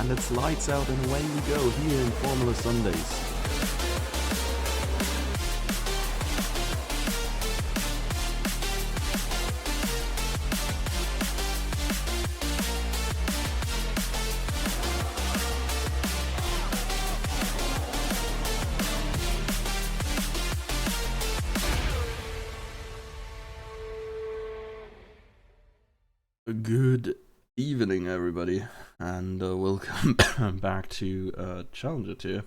And it's lights out and away we go here in Formula Sundays. Good evening, everybody, and welcome back to Challenger Tier,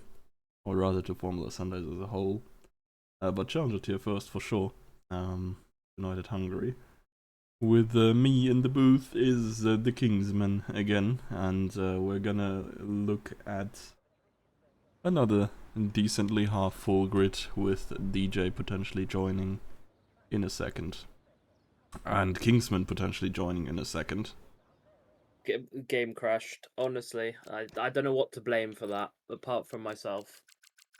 or rather to Formula Sundays as a whole. But Challenger Tier first for sure. United Hungary. With me in the booth is the Kingsman again, and we're gonna look at another decently half-full grid with DJ potentially joining in a second. And Kingsman potentially joining in a second. Game crashed. Honestly, I don't know what to blame for that, apart from myself.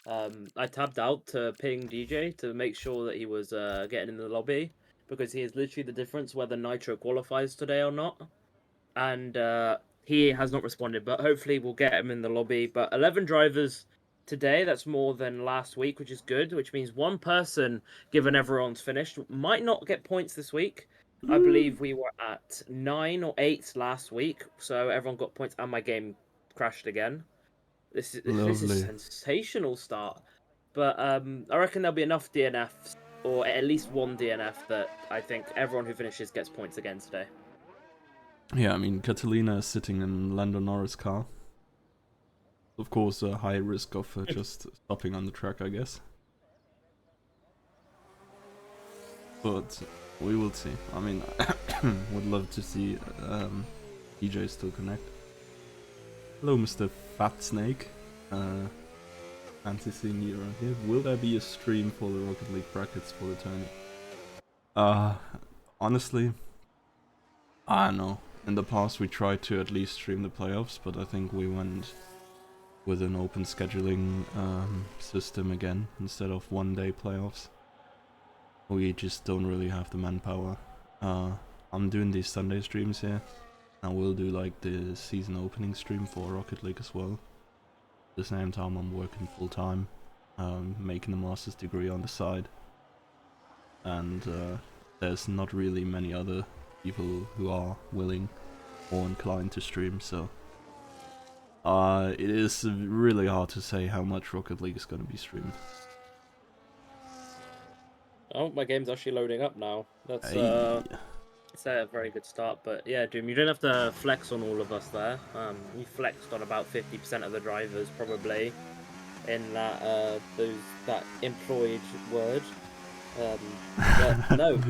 I tabbed out to ping DJ to make sure that he was getting in the lobby, because he is literally the difference whether Nitro qualifies today or not. And he has not responded, but hopefully we'll get him in the lobby. But 11 drivers today, that's more than last week, which is good, which means one person, given everyone's finished, might not get points this week. I believe we were at 9 or 8 last week, so everyone got points, and my game crashed again. This is a sensational start. But I reckon there'll be enough DNFs, or at least one DNF, that I think everyone who finishes gets points again today. Yeah, I mean, Catalina is sitting in Lando Norris' car. Of course, a high risk of just stopping on the track, I guess. But we will see. I mean, would love to see DJ still connect. Hello, Mr. Fat Snake. Fancy seeing you around here. Will there be a stream for the Rocket League brackets for the tourney? Honestly, I don't know. In the past we tried to at least stream the playoffs, but I think we went with an open scheduling system again, instead of one-day playoffs. We just don't really have the manpower. I'm doing these Sunday streams here. I will do like the season opening stream for Rocket League as well. At the same time I'm working full-time, making a master's degree on the side. And there's not really many other people who are willing or inclined to stream, so it is really hard to say how much Rocket League is going to be streamed. Oh, my game's actually loading up now. That's it's a very good start. But yeah, Doom, you don't have to flex on all of us there. You flexed on about 50% of the drivers, probably, in that that employed word. But no.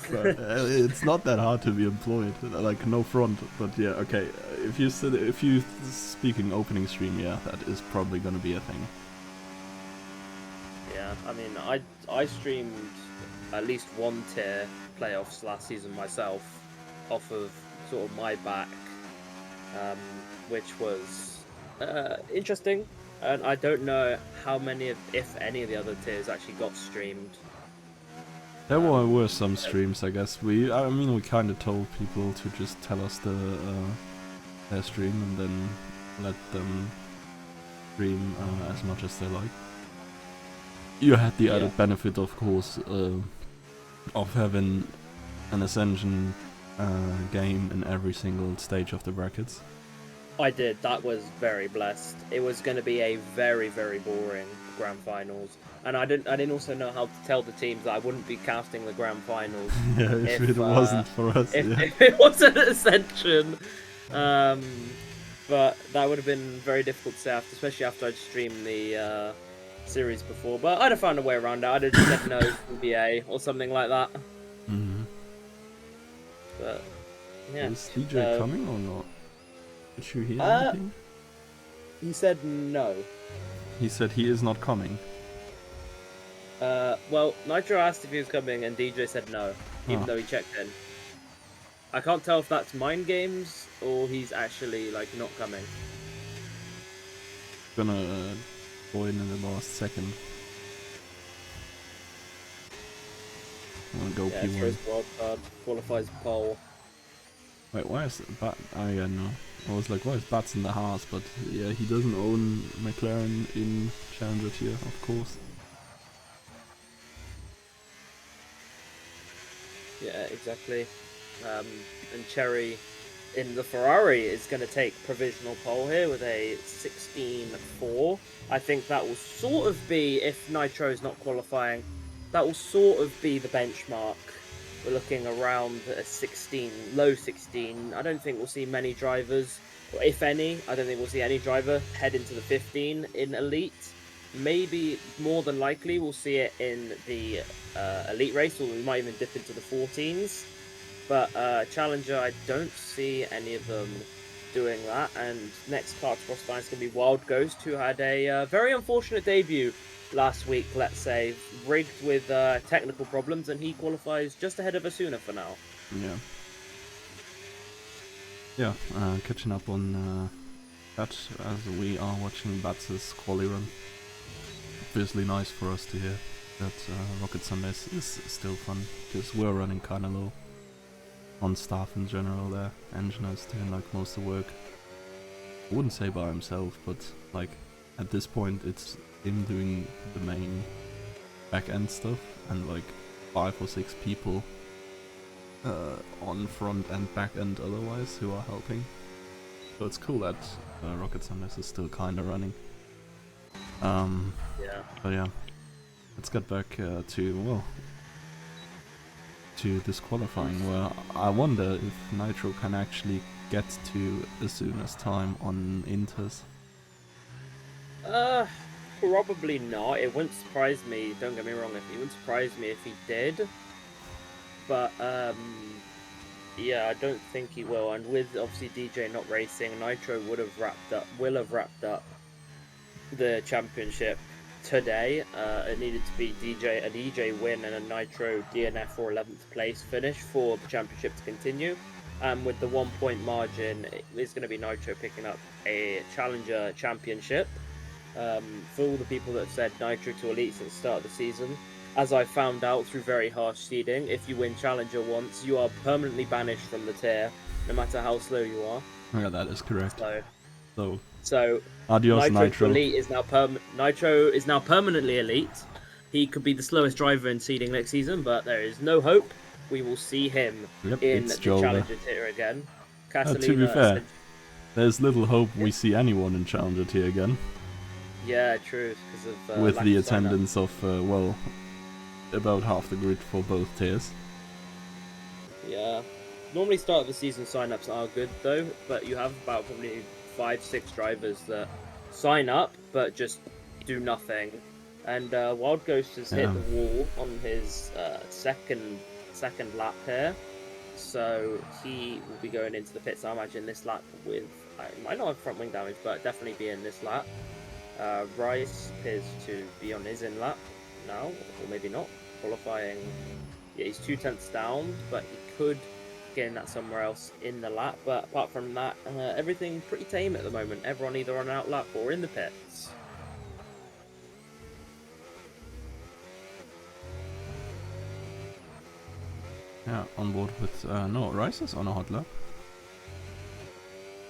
It's not that hard to be employed, like no front, but yeah, okay. If you speaking opening stream, yeah, that is probably gonna be a thing. Yeah, I mean, I streamed at least one tier playoffs last season myself, off of sort of my back, which was interesting, and I don't know how many, if any, of the other tiers actually got streamed. There were some streams, I guess. We kind of told people to just tell us their stream and then let them stream as much as they like. You had the added benefit, of course, of having an Ascension game in every single stage of the brackets. I did. That was very blessed. It was going to be a very, very boring grand finals, and I didn't also know how to tell the teams that I wouldn't be casting the grand finals. Yeah, if it wasn't for us. If it wasn't Ascension, but that would have been very difficult to say, especially after I'd streamed the series before. But I'd have found a way around it. I'd have just said no from BA or something like that. Mm-hmm. But yeah, is DJ coming or not? Did you hear anything? He said no. He said he is not coming. Well, Nitro asked if he was coming, and DJ said no, even though he checked in. I can't tell if that's mind games or he's actually like not coming. Gonna join in the last second. I'm gonna go P1. First wildcard, qualifies pole. Wait, why is Bat? Oh yeah, no. I was like, why is Bats in the house? But yeah, he doesn't own McLaren in Challenger tier, of course. Yeah, exactly. And Cherry in the Ferrari is going to take provisional pole here with a 16.4. I think that will sort of be, if Nitro is not qualifying, that will sort of be the benchmark. We're looking around a 16, low 16. I don't think we'll see many drivers, or if any, I don't think we'll see any driver head into the 15 in Elite. Maybe more than likely we'll see it in the Elite race, or we might even dip into the 14s. But Challenger, I don't see any of them doing that. And next car to cross the line is going to be Wild Ghost, who had a very unfortunate debut last week, let's say, rigged with technical problems, and he qualifies just ahead of Asuna for now. Yeah. Yeah, catching up on that as we are watching Bats' quali run. Obviously nice for us to hear that Rocket Sundays is still fun, because we're running kinda low on staff in general there. Engineer's doing like most of the work. I wouldn't say by himself, but like at this point it's him doing the main back end stuff and like 5 or 6 people on front and back end otherwise who are helping. So it's cool that Rocket Sundays is still kinda running. Yeah. But yeah, let's get back to this qualifying, where I wonder if Nitro can actually get to as soon as time on Inters. Probably not. It wouldn't surprise me. Don't get me wrong. It wouldn't surprise me if he did. But yeah, I don't think he will. And with obviously DJ not racing, Nitro will have wrapped up the championship today. It needed to be a DJ win and a Nitro DNF or 11th place finish for the championship to continue. And with the 1 point margin, it's going to be Nitro picking up a Challenger championship. For all the people that have said Nitro to Elite since the start of the season, as I found out through very harsh seeding, if you win Challenger once, you are permanently banished from the tier, no matter how slow you are. Yeah, that is correct. So adios, Nitro. Elite is now Nitro is now permanently elite. He could be the slowest driver in seeding next season, but there is no hope. We will see him in the Challenger tier again. To be fair, there's little hope we see anyone in Challenger tier again. Yeah, true. Because of with the attendance of well, about half the grid for both tiers. Yeah, normally start of the season signups are good though, but you have about probably 5-6 drivers that sign up but just do nothing. And Wild Ghost has hit the wall on his second lap here, so he will be going into the pits. I imagine this lap with, he might not have front wing damage, but definitely be in this lap. Rice appears to be on his in lap now, or maybe not. Qualifying, yeah, he's 2/10 down, but he could get that somewhere else in the lap. But apart from that, everything pretty tame at the moment. Everyone either on an out lap or in the pits. Yeah, on board with no, Rice is on a hot lap.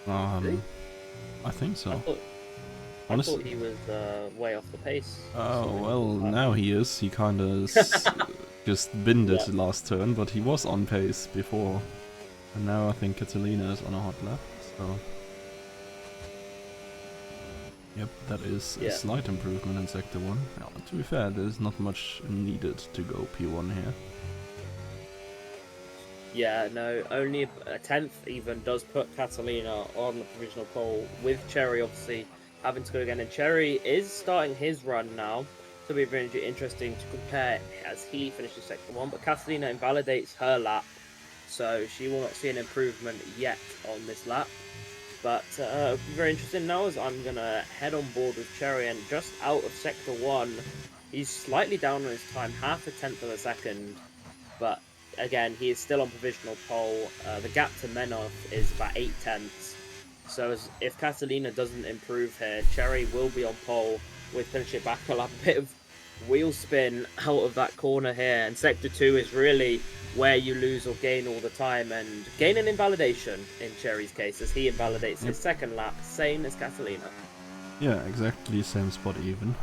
Really? I think so. I thought he was way off the pace. Oh, well, now he is. He kind of just binned it last turn, but he was on pace before. And now I think Catalina is on a hot lap, so... Yep, that is a slight improvement in Sector 1. Yeah, to be fair, there's not much needed to go P1 here. Yeah, no, only a 10th even does put Catalina on the provisional pole, with Cherry obviously having to go again. And Cherry is starting his run now, so it'll be very interesting to compare as he finishes Sector 1. But Catalina invalidates her lap, so she will not see an improvement yet on this lap. But it'll be very interesting now, as I'm going to head on board with Cherry, and just out of Sector 1, he's slightly down on his time, half a tenth of a second, but again, he is still on provisional pole. The gap to Menov is about 8/10. So if Catalina doesn't improve here, Cherry will be on pole with Pinchit back. He'll have a bit of wheel spin out of that corner here, and sector 2 is really where you lose or gain all the time, and gain an invalidation in Cherry's case as he invalidates Yep. his second lap, same as Catalina. Yeah, exactly same spot even.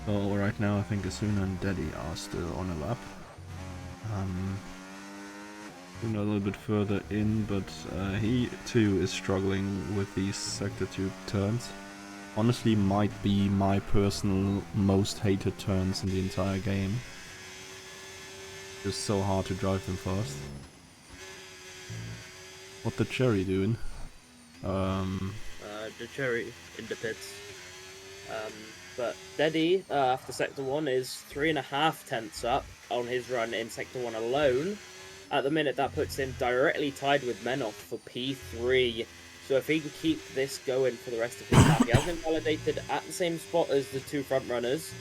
So right now I think Asuna and Daddy are still on a lap. Asuna a little bit further in, but he too is struggling with these sector 2 turns. Honestly, might be my personal most hated turns in the entire game. Just so hard to drive them fast. What the Cherry doing? The Cherry in the pits. But Deddy, after Sector 1, is 3.5 tenths up on his run in Sector 1 alone. At the minute, that puts him directly tied with Menoff for P3. So if he can keep this going for the rest of his lap, he has been validated at the same spot as the two front runners.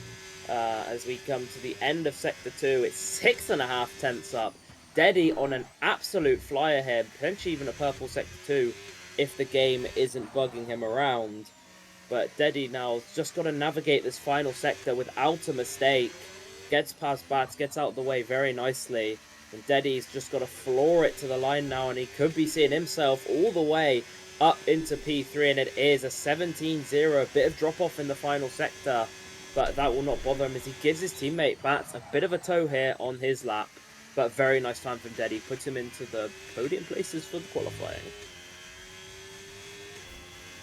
As we come to the end of Sector 2, it's 6.5 tenths up. Deddy on an absolute flyer here, potentially even a purple Sector 2 if the game isn't bugging him around. But Deddy now's just got to navigate this final sector without a mistake. Gets past Bats, gets out of the way very nicely. And Deddy's just got to floor it to the line now, and he could be seeing himself all the way up into P3, and it is a 17-0. Bit of drop-off in the final sector, but that will not bother him as he gives his teammate Bats a bit of a tow here on his lap. But very nice time from Deddy. Puts him into the podium places for the qualifying.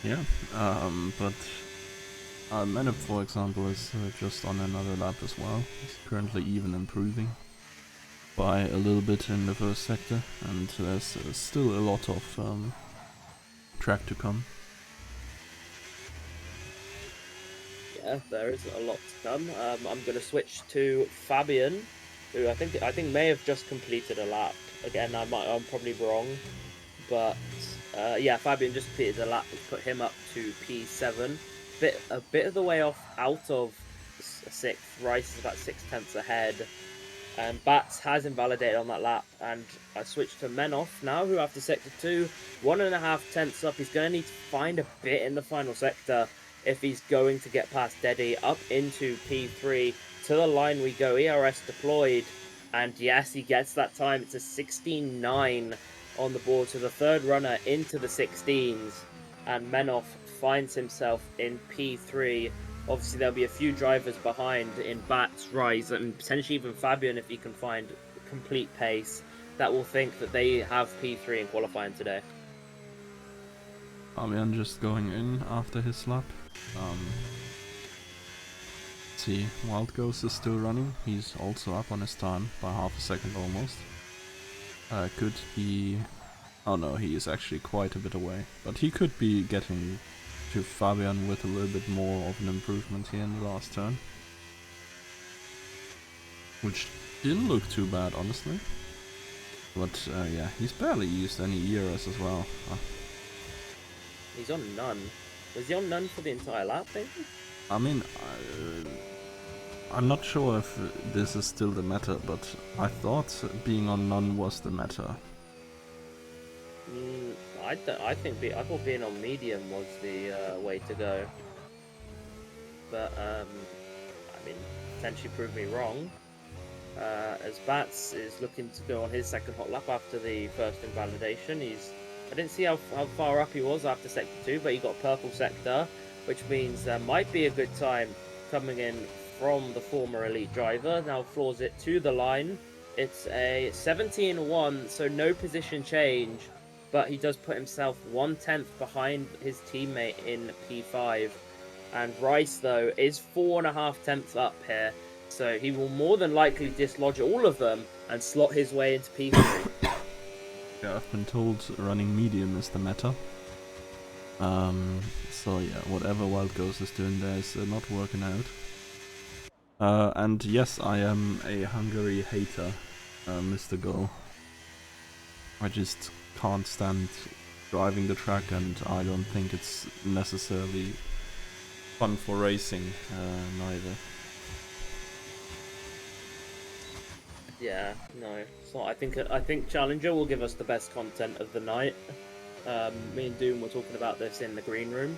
Yeah, but Menop, for example, is just on another lap as well. He's currently even improving by a little bit in the first sector, and there's still a lot of track to come. Yeah, there is a lot to come. I'm going to switch to Fabian, who I think may have just completed a lap. Again, I'm probably wrong, but yeah, Fabian just completed a lap, which put him up to P7. A bit of the way off out of sixth. Rice is about 6 tenths ahead. And Bats has invalidated on that lap, and I switched to Menoff now, who after sector 2, 1.5 tenths up. He's going to need to find a bit in the final sector if he's going to get past Deddy up into P3. To the line we go, ERS deployed, and yes, he gets that time. It's a 16.9 on the board, so the third runner into the 16s, and Menoff finds himself in P3. Obviously, there'll be a few drivers behind in Bats, Rise, and potentially even Fabian if he can find complete pace that will think that they have P3 in qualifying today. Fabian just going in after his lap. See, Wild Ghost is still running. He's also up on his time by half a second almost. Could he... Oh no, he is actually quite a bit away. But he could be getting to Fabian with a little bit more of an improvement here in the last turn. Which didn't look too bad, honestly. But yeah, he's barely used any ERS as well. He's on none. Was he on none for the entire lap, maybe? I mean, I'm not sure if this is still the meta, but I thought being on none was the meta. I thought being on medium was the way to go. But I mean, potentially prove me wrong. As Bats is looking to go on his second hot lap after the first invalidation. I didn't see how far up he was after sector 2, but he got purple sector, which means there might be a good time coming in from the former elite driver. Now floors it to the line. It's a 17-1, so no position change, but he does put himself 1/10 behind his teammate in P5. And Rice, though, is 4.5 tenths up here, so he will more than likely dislodge all of them and slot his way into P3. Yeah, I've been told running medium is the meta. So yeah, whatever Wild Ghost is doing there is not working out. And yes, I am a Hungary hater, Mr. Go. I just can't stand driving the track, and I don't think it's necessarily fun for racing neither. Yeah, no, it's not. I think Challenger will give us the best content of the night. Me and Doom were talking about this in the green room.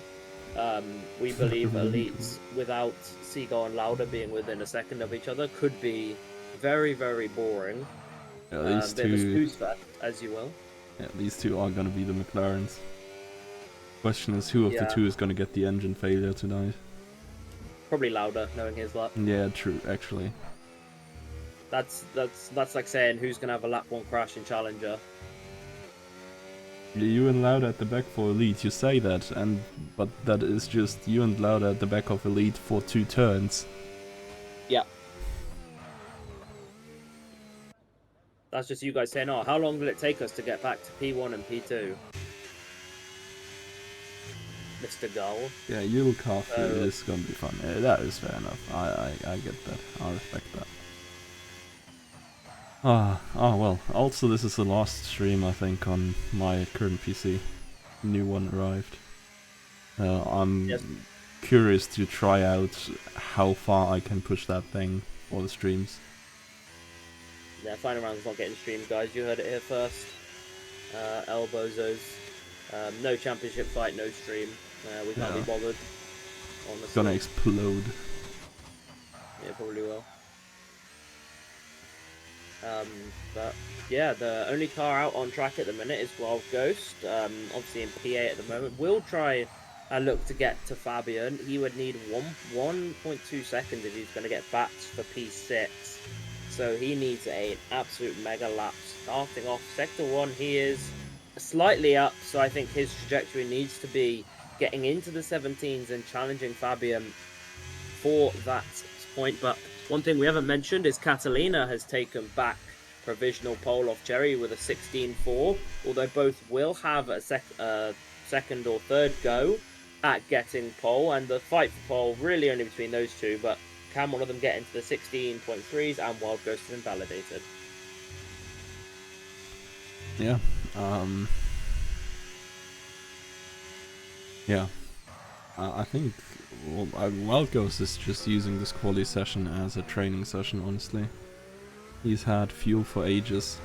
We believe elites without Seagull and Lauda being within a second of each other could be very, very boring. Yeah, these Bit of a two, snooze fest, as you will. yeah, these two are gonna be the McLarens. Question is, who of the Yeah, two is gonna get the engine failure tonight? probably Lauda, knowing his luck. Yeah, true. Actually, That's like saying who's gonna have a lap one crash in Challenger. you and Lauda at the back for Elite. You say that, but that is just you and Lauda at the back of Elite for 2 turns. Yeah. That's just you guys saying, oh, how long will it take us to get back to P1 and P2? Mr. Gull. Yeah, you'll car through. It's gonna be fun. Yeah, that is fair enough. I get that. I respect that. Oh well. Also, this is the last stream I think on my current PC. New one arrived. I'm curious to try out how far I can push that thing for the streams. Yeah, final round's not getting streamed, guys. You heard it here first. Elbozos. No championship fight, no stream. We can't be bothered. Honestly. It's gonna explode. Yeah, probably will. But yeah, the only car out on track at the minute is Wild Ghost. Obviously in P8 at the moment. We'll try and look to get to Fabian. He would need 1.2 seconds if he's going to get bats for P6. So he needs an absolute mega lap. Starting off Sector 1, he is slightly up, so I think his trajectory needs to be getting into the 17s and challenging Fabian for that point. But one thing we haven't mentioned is Catalina has taken back provisional pole off Cherry with a 16.4, although both will have a second or third go at getting pole, and the fight for pole really only between those two, but can one of them get into the 16.3s, and Wild Ghost is invalidated. Yeah. Yeah. I think Wild Ghost is just using this quali session as a training session, honestly. He's had fuel for ages.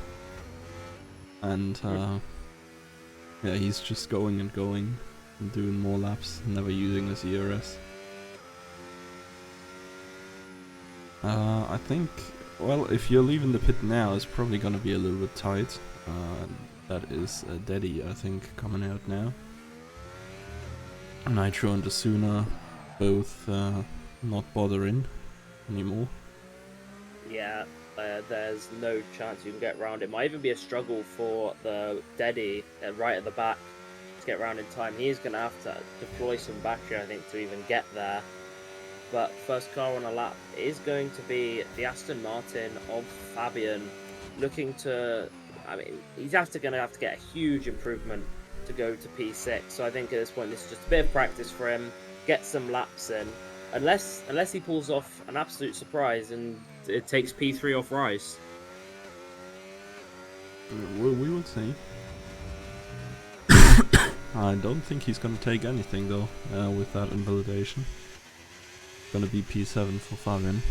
And yeah, he's just going and going and doing more laps, never using his ERS. I think, well, if you're leaving the pit now, it's probably gonna be a little bit tight. That is Daddy, I think, coming out now. Nitro and Asuna both not bothering anymore. Yeah, there's no chance you can get around. It might even be a struggle for the Daddy right at the back to get around in time. He's going to have to deploy some battery, I think, to even get there. But first car on a lap is going to be the Aston Martin of Fabian, looking to, I mean, he's going to have to get a huge improvement to go to P6. So I think at this point this is just a bit of practice for him, get some laps in, unless he pulls off an absolute surprise and it takes P3 off Rice. We will see. I don't think he's gonna take anything though with that invalidation. Gonna be P7 for Fabian.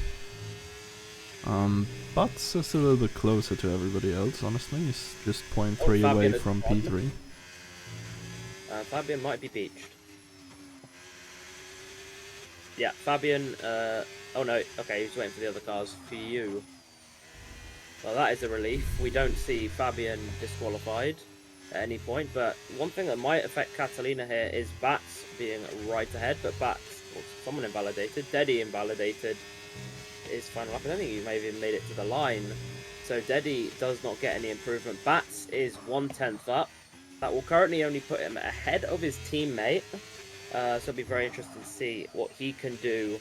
But it's a little bit closer to everybody else, honestly. He's just 0.3 away from P3. Fabian might be beached. Yeah, Fabian, oh no, okay, he's waiting for the other cars. For you. Well, that is a relief. We don't see Fabian disqualified at any point, but one thing that might affect Catalina here is Bats being right ahead, but Bats, well, someone invalidated, Deddy invalidated his final lap. I don't think he may have even made it to the line. So Deddy does not get any improvement. Bats is 1/10 up. That will currently only put him ahead of his teammate. So it'll be very interesting to see what he can do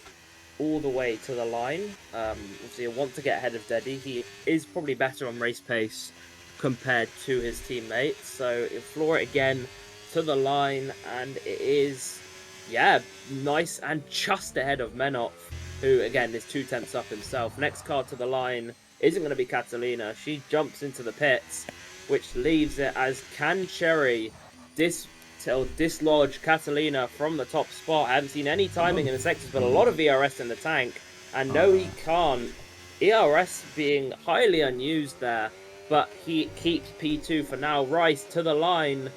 all the way to the line. Obviously, he'll want to get ahead of Deddy. He is probably better on race pace compared to his teammates. So he'll floor it again to the line, and it is, yeah, nice and just ahead of Menot, who, again, is 2/10 up himself. Next car to the line isn't going to be Catalina. She jumps into the pits, which leaves it as can Cherry dislodge Catalina from the top spot. I haven't seen any timing in the sectors, but a lot of ERS in the tank. And no, he can't. ERS being highly unused there, but he keeps P2 for now. Rice to the line.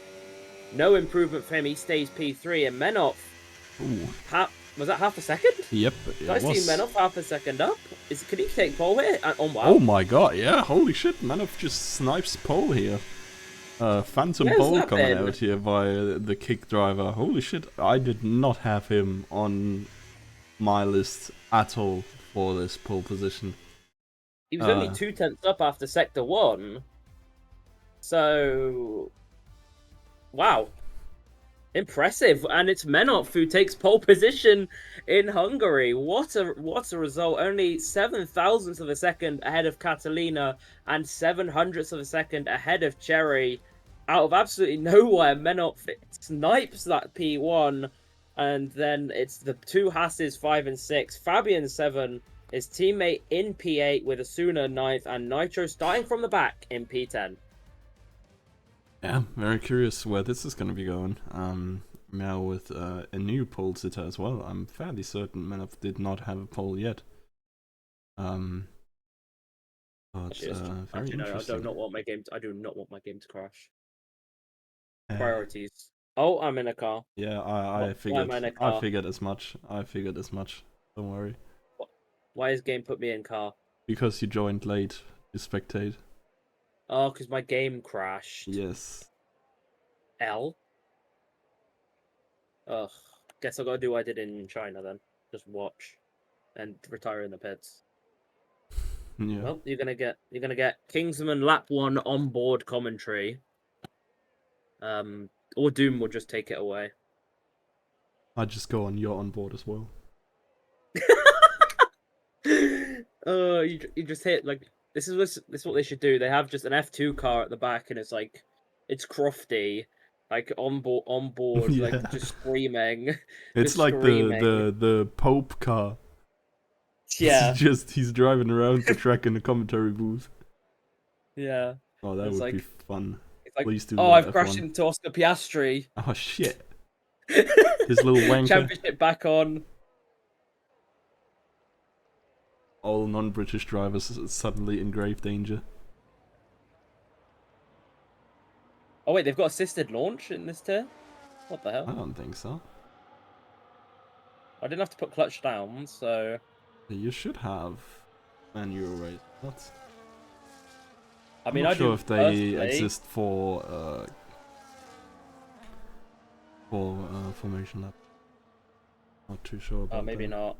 No improvement for him. He stays P3. And Menot Ooh. Was that half a second? Yep, Did it I see was. Menov half a second up? Can he take pole here? Oh wow. Oh my god, yeah, holy shit, Manov just snipes pole here. Phantom Where's pole that coming been? out here by the kick driver. Holy shit, I did not have him on my list at all for this pole position. He was only 2/10 up after sector 1. So wow. Impressive, and it's Menov who takes pole position in Hungary. What a result! Only 7 thousandths of a second ahead of Catalina and 700ths of a second ahead of Cherry. Out of absolutely nowhere, Menov snipes that P1, and then it's the two Hasses 5 and 6, Fabian 7, his teammate in P8 with Asuna 9th, and Nitro starting from the back in P10. Yeah, very curious where this is going to be going. Now with a new pole sitter as well. I'm fairly certain Manov did not have a pole yet. But very Actually, no, interesting. I do not want my game to crash. Uh, Priorities. Oh, I'm in a car. yeah, Why I am figured. I in a I car? figured as much. I figured as much. Don't worry. Why has game put me in car? Because you joined late, you spectate. Oh, because my game crashed. Yes. L. Ugh. Guess I gotta do what I did in China then. Just watch and retire in the pits. Yeah. Well, you're gonna get Kingsman Lap 1 onboard commentary. Or Doom will just take it away. I just go on your onboard as well. You just hit like this is what they should do. They have just an F2 car at the back, and it's Crofty, like on board, like Yeah. just screaming, It's just like screaming. the Pope car. Yeah, He's driving around the track in the commentary booth. yeah. Oh, that It's would be like fun. it's like Please do oh, that, I've crashed F1. into Oscar Piastri. Oh shit. This little wanker. Championship back on. All non-British drivers suddenly in grave danger. Oh wait, they've got assisted launch in this tier. What the I hell? don't think so. I didn't have to put clutch down, so You should have manual race. What? I I'm mean not I sure do if they personally. exist for formation lap. Not too sure about Maybe that. not.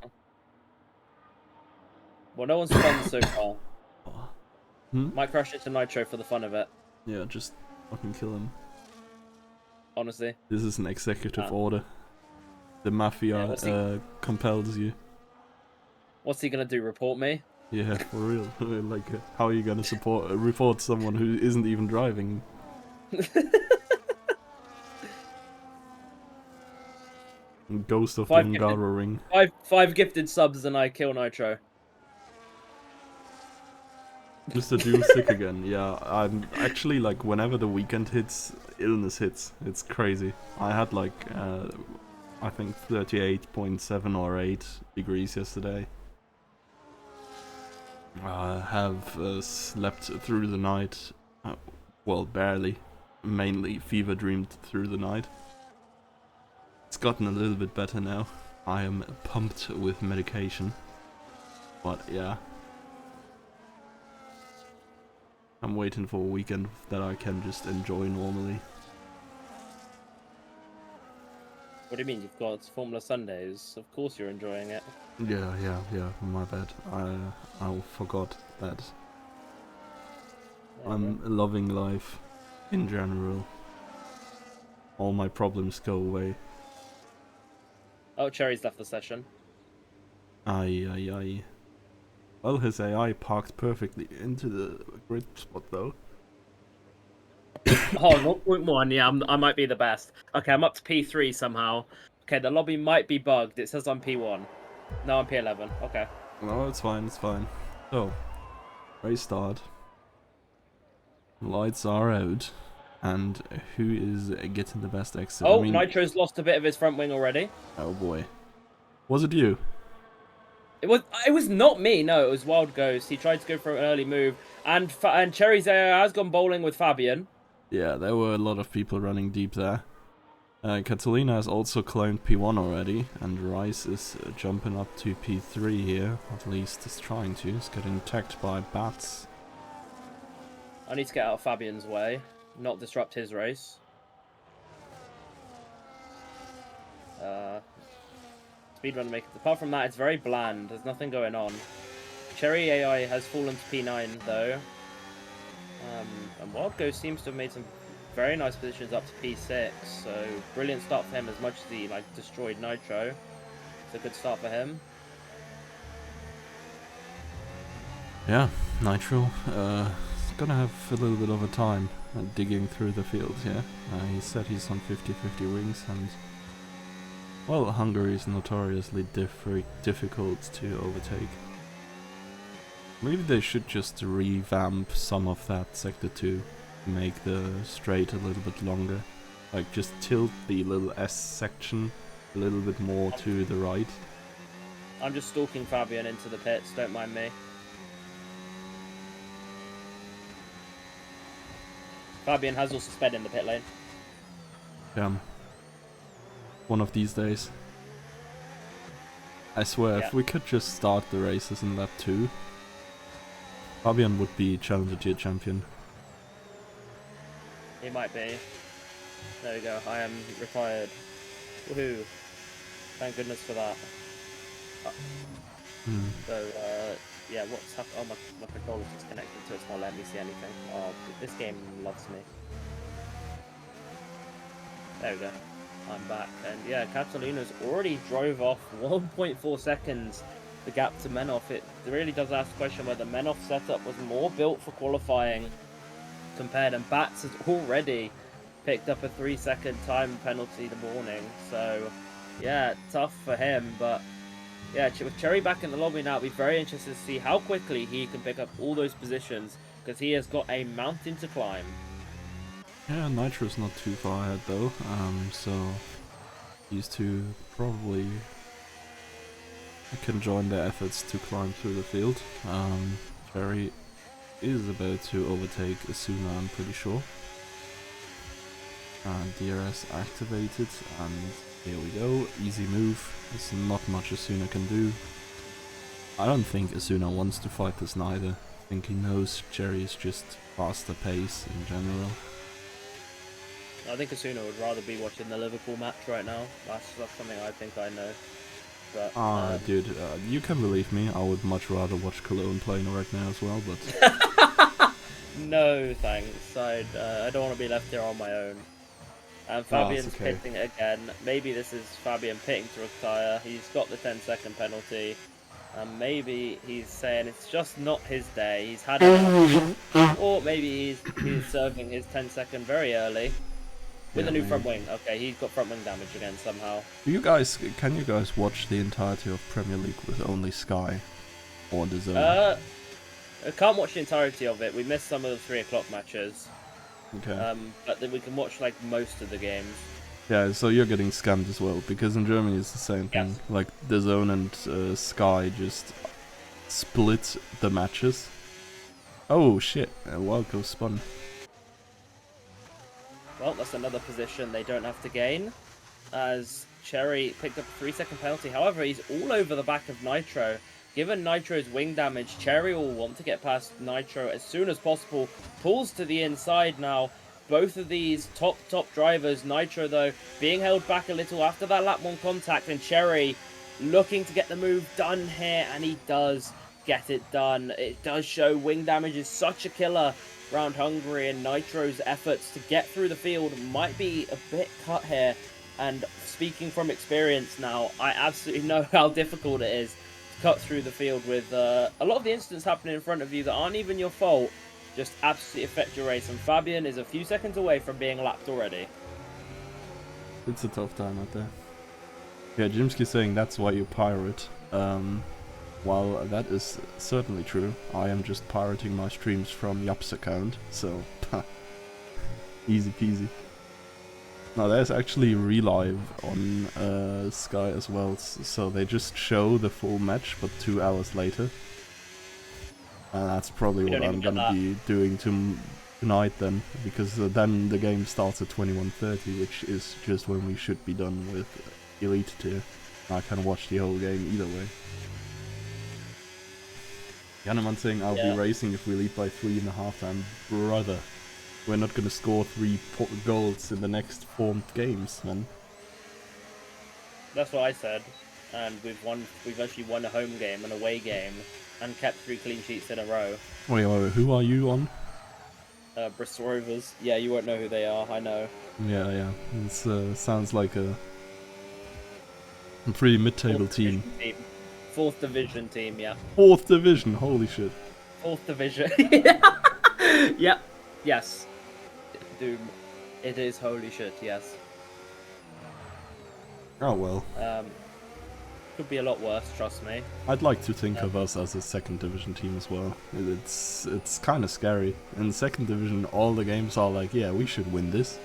Well, no one's spun so far. Oh. Hmm? Might crash into Nitro for the fun of it. Yeah, just fucking kill him. Honestly. This is an executive order. The mafia Yeah, compels you. what's he gonna do? Report me? Yeah, for real. Like, how are you gonna report someone who isn't even driving? Ghost of the Hungaroring. Five gifted subs and I kill Nitro. Mr. Doom sick again. Yeah, I'm actually like whenever the weekend hits, illness hits. It's crazy. I had like I think 38.7 or 8 degrees yesterday. I have slept through the night. Well, barely. Mainly fever dreamed through the night. It's gotten a little bit better now. I am pumped with medication. But yeah. I'm waiting for a weekend that I can just enjoy normally. What do you mean? You've got Formula Sundays. Of course you're enjoying it. Yeah, my bad. I forgot that. I'm loving life in general. All my problems go away. Oh, Cherry's left the session. Aye. Well, his AI parked perfectly into the grid spot though. Oh, 0.1. Yeah, I might be the best. Okay, I'm up to P3 somehow. Okay, the lobby might be bugged. It says I'm P1. No, I'm P11. Okay. No, it's fine, it's fine. So, race start. Lights are out. And who is getting the best exit? Oh, I mean, Nitro's lost a bit of his front wing already. oh boy. Was it you? It was not me. No, it was Wild Ghost. He tried to go for an early move, and Cherry's AI has gone bowling with Fabian. Yeah, there were a lot of people running deep there. Catalina has also claimed P1 already, and Rice is jumping up to P3 here, at least is trying to. He's getting attacked by bats. I need to get out of Fabian's way, not disrupt his race. Speedrun make it. Apart from that, it's very bland. There's nothing going on. Cherry AI has fallen to P9 though. And Wild Ghost seems to have made some very nice positions up to P6. So brilliant start for him as much as he destroyed Nitro. It's a good start for him. Yeah, Nitro gonna have a little bit of a time digging through the field here. He said he's on 50-50 wings, and well, Hungary is notoriously difficult to overtake. Maybe they should just revamp some of that Sector 2 to make the straight a little bit longer. Like, just tilt the little S section a little bit more to the right. I'm just stalking Fabian into the pits, don't mind me. Fabian has also sped in the pit lane. Yeah. One of these days. I swear, Yeah. if we could just start the races in lap 2, Fabian would be Challenger Tier champion. He might be. There we go, I am retired. Woohoo. Thank goodness for that. So, yeah, what's happened? Oh, my controller's disconnected, so it's not letting me see anything. Oh, this game loves me. There we go. I'm back. And yeah, Catalina's already drove off 1.4 seconds the gap to Menoff. It really does ask the question whether Menoff's setup was more built for qualifying compared, and Bats has already picked up a 3-second time penalty the morning. So yeah, tough for him, but yeah, with Cherry back in the lobby now, it'll be very interested to see how quickly he can pick up all those positions, because he has got a mountain to climb. Yeah, Nitro's not too far ahead though, so these two probably can join their efforts to climb through the field. Cherry is about to overtake Asuna, I'm pretty sure. DRS activated, and here we go, easy move. There's not much Asuna can do. I don't think Asuna wants to fight this neither. I think he knows Cherry is just faster pace in general. I think Asuna would rather be watching the Liverpool match right now. That's something I think I know. But, dude, you can believe me, I would much rather watch Cologne playing right now as well, but... No thanks, I don't want to be left here on my own. And Fabian's pitting again. Maybe this is Fabian pitting to retire. He's got the 10-second penalty. And maybe he's saying it's just not his day. He's had enough. Or maybe he's serving his 10-second very early. With a new front wing. Okay, he's got front wing damage again somehow. Can you guys watch the entirety of Premier League with only Sky? Or the Zone? I can't watch the entirety of it. We missed some of the 3 o'clock matches. Okay. But then we can watch like most of the games. Yeah, so you're getting scammed as well, because in Germany it's the same thing. Yes. Like, the Zone and Sky just split the matches. Oh shit, Wildco spun. Well, that's another position they don't have to gain, as Cherry picked up a 3-second penalty. However, he's all over the back of Nitro. Given Nitro's wing damage, Cherry will want to get past Nitro as soon as possible. Pulls to the inside now. Both of these top drivers, Nitro though, being held back a little after that lap 1 contact, and Cherry looking to get the move done here, and he does get it done. It does show wing damage is such a killer around Hungary, and Nitro's efforts to get through the field might be a bit cut here. And speaking from experience now, I absolutely know how difficult it is to cut through the field with a lot of the incidents happening in front of you that aren't even your fault just absolutely affect your race, and Fabian is a few seconds away from being lapped already. It's a tough time out there. Yeah, Jimsky's saying that's why you pirate. While that is certainly true, I am just pirating my streams from Yap's account, so easy peasy. Now there's actually relive on Sky as well, so they just show the full match, but 2 hours later. And that's probably what I'm gonna be doing tonight then, because then the game starts at 21:30, which is just when we should be done with Elite Tier. I can watch the whole game either way. Yaneman saying I'll be racing if we lead by 3 in the halftime. Brother, we're not gonna score 3 goals in the next 4 games, man. That's what I said. And we've actually won a home game, an away game, and kept 3 clean sheets in a row. Wait, who are you on? Bristol Rovers. Yeah, you won't know who they are, I know. Yeah. It sounds like a pretty mid-table team. 4th division team, yeah. 4th division, holy shit. 4th division. Yep. Yes. Doom. It is holy shit, yes. Oh well. Could be a lot worse, trust me. I'd like to think of us as a 2nd division team as well. It's kind of scary. In the 2nd division, all the games are like, yeah, we should win this.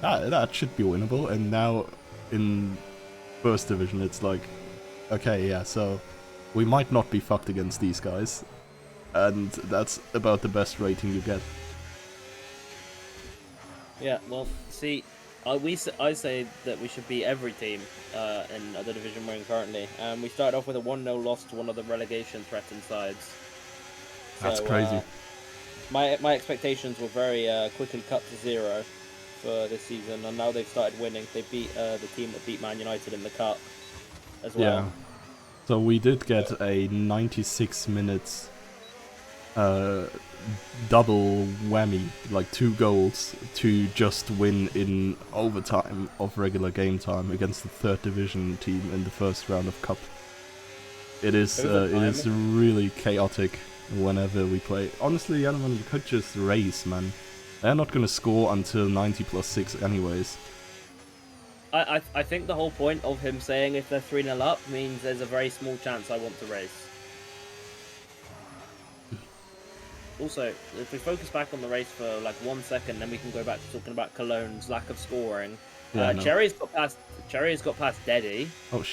That should be winnable. And now in 1st division, it's like, okay, yeah, so we might not be fucked against these guys. And that's about the best rating you get. Yeah, well, see, I say that we should beat every team in the division we're in currently. We started off with a 1-0 loss to one of the relegation-threatened sides. That's crazy. My expectations were very quickly cut to 0 for this season, and now they've started winning. They beat the team that beat Man United in the cup as well. Yeah. So we did get a 96 minutes double whammy, like 2 goals to just win in overtime of regular game time against the 3rd division team in the 1st round of cup. It is really chaotic whenever we play. Honestly, Yaneman, we could just race, man. They're not gonna score until 90+6 anyways. I think the whole point of him saying if they're 3-0 up means there's a very small chance I want to race. Also, if we focus back on the race for like 1 second, then we can go back to talking about Cologne's lack of scoring. Yeah, no. Cherry's got past Deddy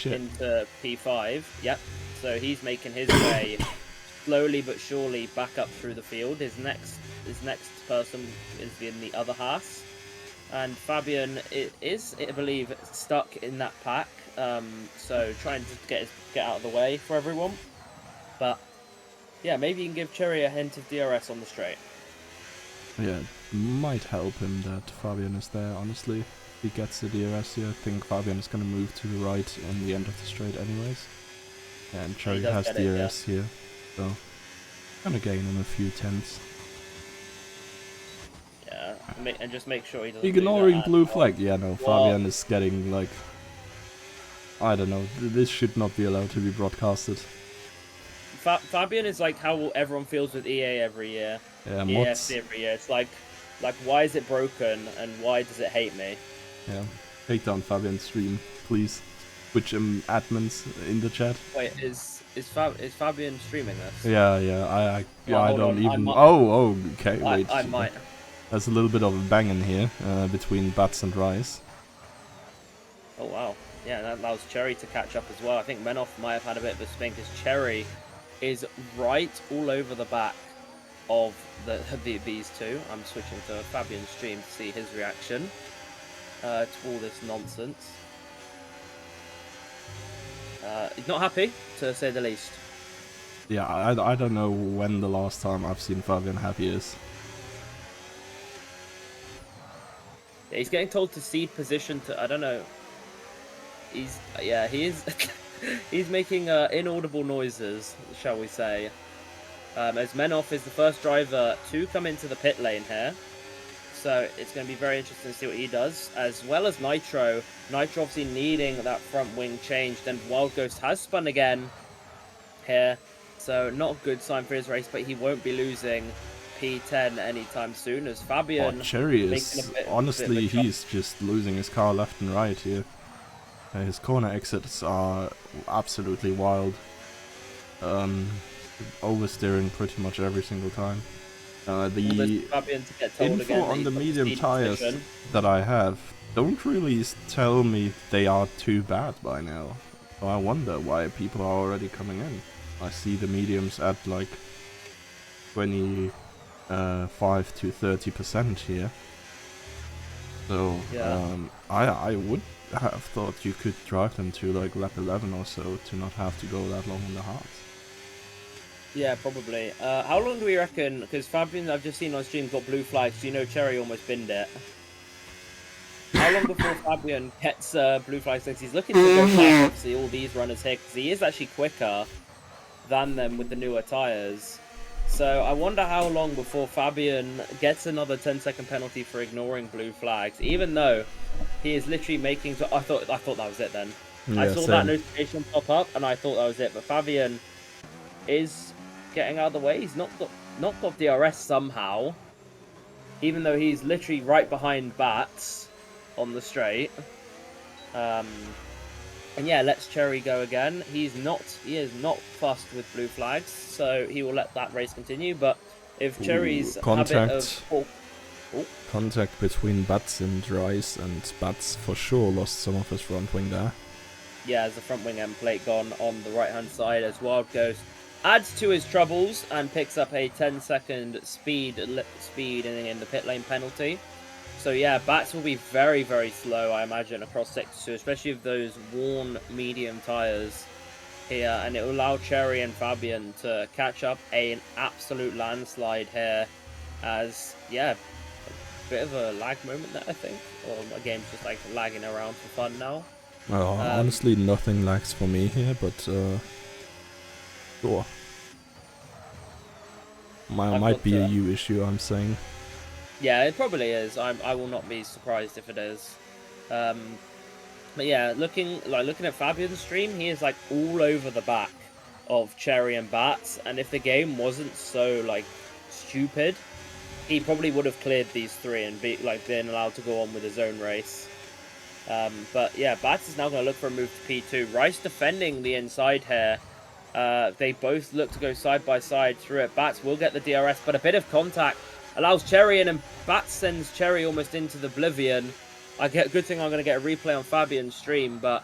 into P5. Yep. So he's making his way slowly but surely back up through the field. His next person is in the other half. And Fabian is, I believe, stuck in that pack. So trying to get out of the way for everyone. But yeah, maybe you can give Cherry a hint of DRS on the straight. Yeah, it might help him that Fabian is there, honestly. If he gets the DRS here, I think Fabian is going to move to the right in the end of the straight anyways. Yeah, and Cherry has DRS here, so going to gain him a few tenths. Yeah, and just make sure he doesn't ignoring blue flag. Yeah, no, Fabian is getting, like, I don't know, this should not be allowed to be broadcasted. Fabian is like how everyone feels with EA every year. Yeah, EFC every year. It's like why is it broken and why does it hate me? Yeah, take down Fabian's stream, please. Which admins in the chat? Wait, is Fabian streaming this? Yeah, I don't even. Okay, wait. I might. There's a little bit of a banging here between Bats and Rice. Oh wow, yeah, that allows Cherry to catch up as well. I think Menoff might have had a bit of a spin because Cherry is right all over the back of these two. I'm switching to Fabian's stream to see his reaction to all this nonsense. He's not happy, to say the least. Yeah, I don't know when the last time I've seen Fabian happy is. Yeah, he's getting told to cede position to, I don't know. He is. He's making inaudible noises, shall we say. As Menoff is the first driver to come into the pit lane here. So it's going to be very interesting to see what he does. As well as Nitro. Nitro obviously needing that front wing changed. And Wild Ghost has spun again here. So not a good sign for his race, but he won't be losing P10 anytime soon. As Fabian... Cherry is... honestly, he's just losing his car left and right here. His corner exits are absolutely wild. Oversteering pretty much every single time. The info on the medium tires that I have don't really tell me they are too bad by now. So I wonder why people are already coming in. I see the mediums at like 20, 5 to 30% here. So Yeah. I would have thought you could drive them to like lap 11 or so to not have to go that long in the hards. Yeah, probably. How long do we reckon? Because Fabian, I've just seen on stream, got blue flags. So you know, Cherry almost binned it. How long before Fabian gets blue flags? Since he's looking to go past, obviously, all these runners here, because he is actually quicker than them with the newer tyres. So I wonder how long before Fabian gets another 10-second penalty for ignoring blue flags, even though he is literally making. I thought that was it. Then I Yeah, saw that same. notification pop up, and I thought that was it. But Fabian is getting out of the way. He's not got DRS somehow, even though he's literally right behind Bats on the straight. And yeah, let's Cherry go again. He is not fussed with blue flags, so he will let that race continue. But if Cherry's habit of Contact between Bats and Rice, and Bats for sure lost some of his front wing there. Yeah, as the front wing end plate gone on the right hand side as Wild Ghost adds to his troubles and picks up a 10-second speed in the pit lane penalty. So yeah, Bats will be very, very slow, I imagine, across sector 2, especially with those worn medium tyres here, and it will allow Cherry and Fabian to catch up an absolute landslide here, as yeah, a bit of a lag moment there, I think, or my game's just like lagging around for fun now. Honestly, nothing lags for me here, but sure. Might be a you issue, I'm saying. Yeah, it probably is. I will not be surprised if it is. But yeah, looking at Fabian's stream, he is like all over the back of Cherry and Bats, and if the game wasn't so like stupid, he probably would have cleared these three and been allowed to go on with his own race. But yeah, Bats is now going to look for a move to P2. Rice defending the inside here. They both look to go side by side through it. Bats will get the DRS, but a bit of contact allows Cherry in, and Bats sends Cherry almost into the oblivion. Good thing I'm going to get a replay on Fabian's stream, but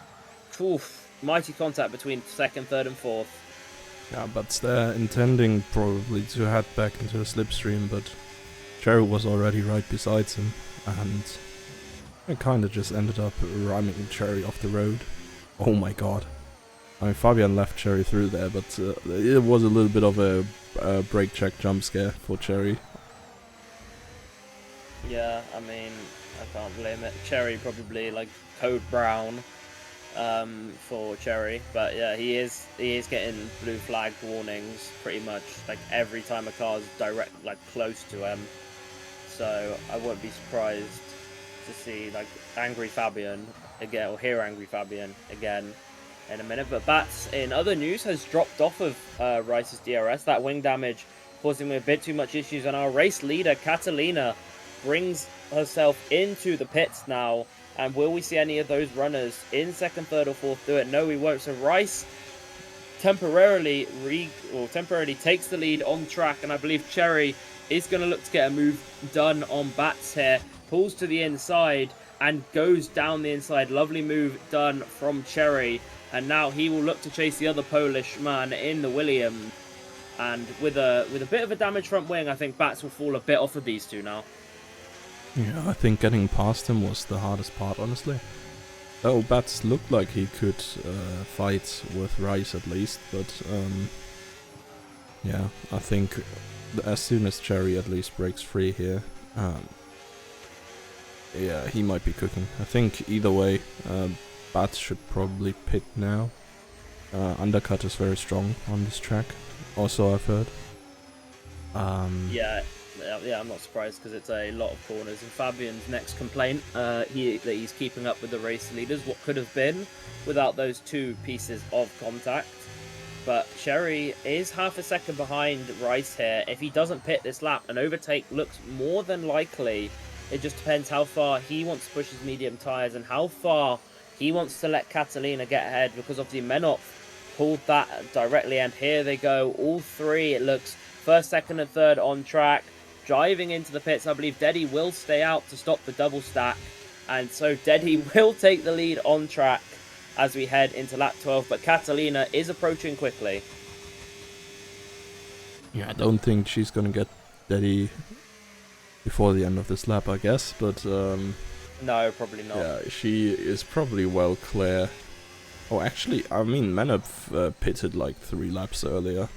mighty contact between second, third, and fourth. Yeah, but they're intending probably to head back into the slipstream, but Cherry was already right beside him, and I kind of just ended up ramming Cherry off the road. Oh my god. I mean, Fabian left Cherry through there, but it was a little bit of a brake check jump scare for Cherry. Yeah, I mean, I can't blame it. Cherry probably like code brown for Cherry, but yeah, he is getting blue flag warnings pretty much like every time a car's close to him. So I won't be surprised to see like angry Fabian again, or hear angry Fabian again in a minute. But Bats, in other news, has dropped off of Rice's DRS. That wing damage causing him a bit too much issues, and our race leader Catalina brings herself into the pits now. And will we see any of those runners in second, third, or fourth do it? No, we won't. So Rice temporarily takes the lead on track, and I believe Cherry is going to look to get a move done on Bats here. Pulls to the inside and goes down the inside. Lovely move done from Cherry, and now he will look to chase the other Polish man in the Williams. And with a bit of a damaged front wing, I think Bats will fall a bit off of these two now. Yeah, I think getting past him was the hardest part, honestly. Oh, Bats looked like he could fight with Rice at least, but yeah, I think as soon as Cherry at least breaks free here, yeah, he might be cooking. I think either way, Bats should probably pit now. Undercut is very strong on this track, also I've heard. Yeah, I'm not surprised because it's a lot of corners. And Fabian's next complaint, that he's keeping up with the race leaders, what could have been without those two pieces of contact. But Cherry is half a second behind Rice here. If he doesn't pit this lap, an overtake looks more than likely. It just depends how far he wants to push his medium tyres and how far he wants to let Catalina get ahead, because obviously Menop pulled that directly, and here they go, all three, it looks, first, second, and third on track. Driving into the pits, I believe Deddy will stay out to stop the double stack, and so Deddy will take the lead on track as we head into lap 12, but Catalina is approaching quickly. Yeah, I don't think she's gonna get Daddy before the end of this lap, I guess. But No, probably not. yeah, she is probably well clear. Oh, actually, I mean, Menup pitted like 3 laps earlier.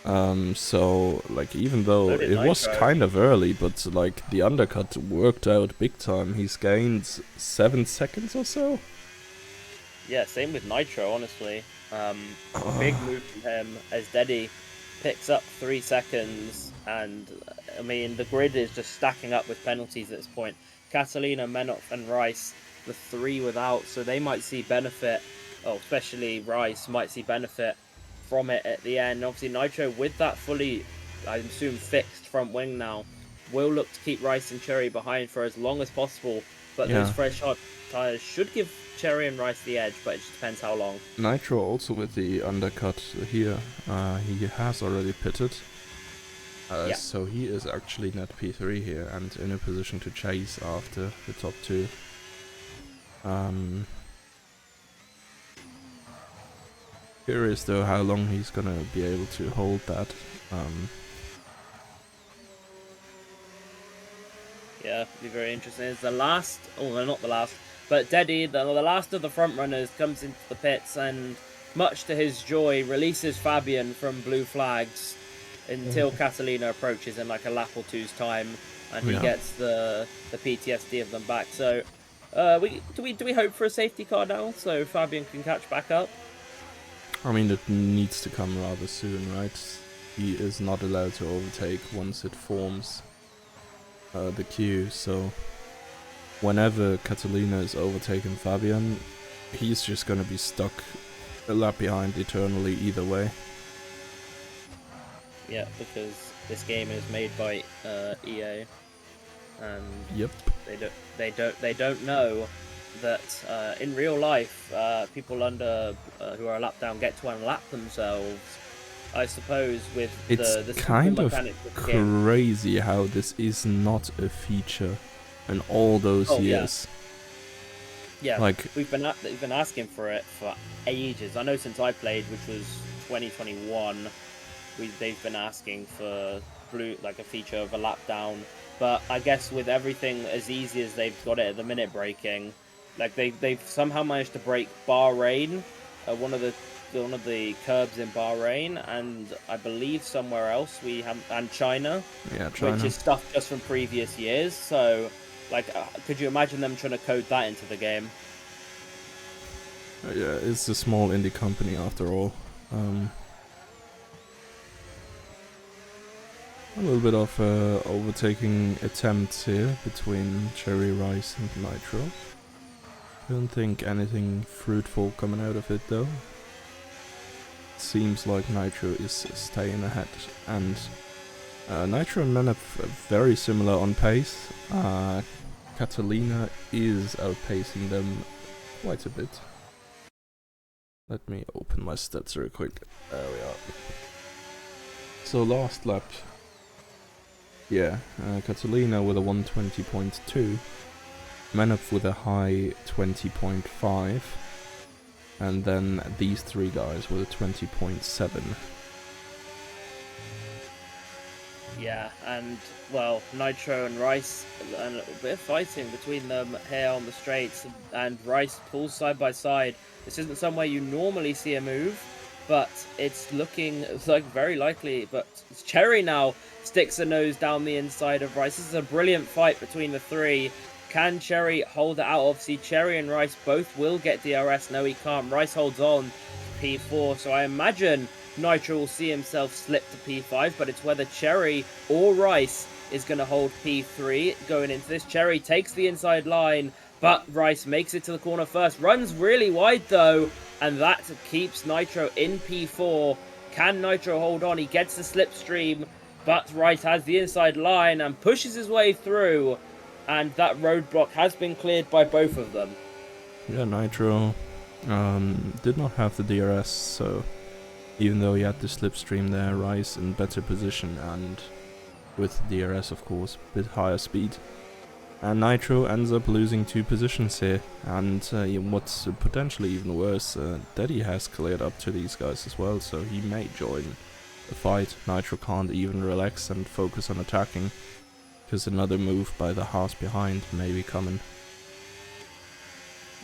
So, like, even though So did it was Nitro. kind of early, but, like, the undercut worked out big time. He's gained 7 seconds or so. Yeah, same with Nitro, honestly. Big move from him as Deddy picks up 3 seconds, and I mean, the grid is just stacking up with penalties at this point. Catalina, Menop, and Rice, the 3 without, so they might see benefit, especially Rice might see benefit from it at the end. Obviously, Nitro, with that fully, I assume, fixed front wing now, will look to keep Rice and Cherry behind for as long as possible, but Yeah. those fresh hot tires should give Cherry and Rice the edge, but it just depends how long. Nitro also with the undercut here. He has already pitted. Yeah. So he is actually net P3 here and in a position to chase after the top 2. Curious though how long he's gonna be able to hold that. Yeah, it'll be very interesting. It's the last, no, not the last, but Deddy, the last of the front runners, comes into the pits and, much to his joy, releases Fabian from blue flags until Catalina approaches in like a lap or two's time, and he gets the PTSD of them back. So, do we hope for a safety car now so Fabian can catch back up? I mean, it needs to come rather soon, right? He is not allowed to overtake once it forms the queue, so whenever Catalina is overtaking Fabian, he's just gonna be stuck a lap behind eternally either way. Yeah, because this game is made by EA, and Yep. they don't know that in real life people under who are a lap down get to unlap themselves. I suppose with the kind of mechanics of the game. crazy how this is not a feature in all those years. Yeah, like we've been asking for it for ages. I know since I played, which was 2021, they've been asking for a feature of a lap down. But I guess with everything as easy as they've got it at the minute breaking, like they've somehow managed to break Bahrain, one of the curbs in Bahrain, and I believe somewhere else and China, which is stuff just from previous years. So, like, could you imagine them trying to code that into the game? Yeah, it's a small indie company after all. A little bit of overtaking attempts here between Cherry, Rice and Nitro. Don't think anything fruitful coming out of it though. Seems like Nitro is staying ahead, and Nitro and Menep are very similar on pace. Catalina is outpacing them quite a bit. Let me open my stats real quick. There we are. So last lap, yeah, Catalina with a 120.2, Menep with a high 20.5, and then these 3 guys with a 20.7. Yeah, and well, Nitro and Rice, a little bit of fighting between them here on the straights, and Rice pulls side by side. This isn't somewhere you normally see a move, but it's looking like very likely. But Cherry now sticks a nose down the inside of Rice. This is a brilliant fight between the 3. Can Cherry hold it out? Obviously, Cherry and Rice both will get DRS. No, he can't. Rice holds on to P4, so I imagine Nitro will see himself slip to P5, but it's whether Cherry or Rice is going to hold P3 going into this. Cherry takes the inside line, but Rice makes it to the corner first. Runs really wide, though, and that keeps Nitro in P4. Can Nitro hold on? He gets the slipstream, but Rice has the inside line and pushes his way through, and that roadblock has been cleared by both of them. Yeah, Nitro did not have the DRS, so even though he had the slipstream there, Rice in better position and with DRS of course, a bit higher speed. And Nitro ends up losing 2 positions here, and what's potentially even worse, Daddy has cleared up to these guys as well, so he may join the fight. Nitro can't even relax and focus on attacking, because another move by the Haas behind may be coming.